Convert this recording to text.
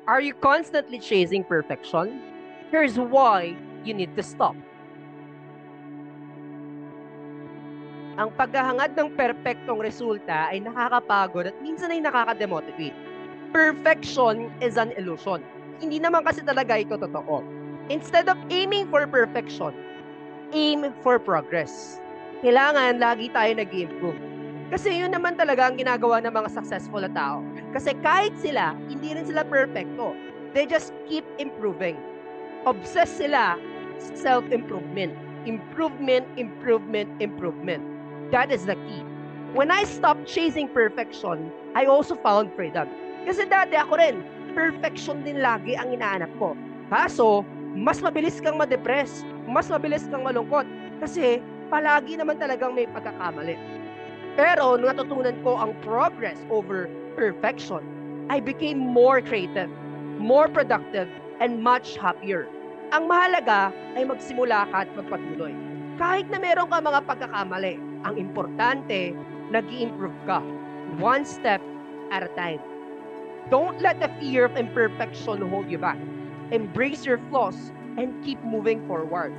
Are you constantly chasing perfection? Here's why you need to stop. Ang paghahangad ng perpektong resulta ay nakakapagod at minsan ay nakakademotivate. Perfection is an illusion. Hindi naman kasi talaga ito totoo. Instead of aiming for perfection, aim for progress. Kailangan lagi tayo nag-improve. Kasi yun naman talaga ang ginagawa ng mga successful na tao. Kasi kahit sila, hindi rin sila perfecto. They just keep improving. Obsessed sila sa self-improvement. Improvement, improvement, improvement. That is the key. When I stopped chasing perfection, I also found freedom. Kasi dati ako rin, perfection din lagi ang inaanap ko. Kaso, mas mabilis kang ma-depress, mas mabilis kang malungkot. Kasi palagi naman talagang may pagkakamali. Pero nung natutunan ko ang progress over perfection, I became more creative, more productive, and much happier. Ang mahalaga ay magsimula ka at magpatuloy. Kahit na meron ka mga pagkakamali, ang importante, nag-i-improve ka. One step at a time. Don't let the fear of imperfection hold you back. Embrace your flaws and keep moving forward.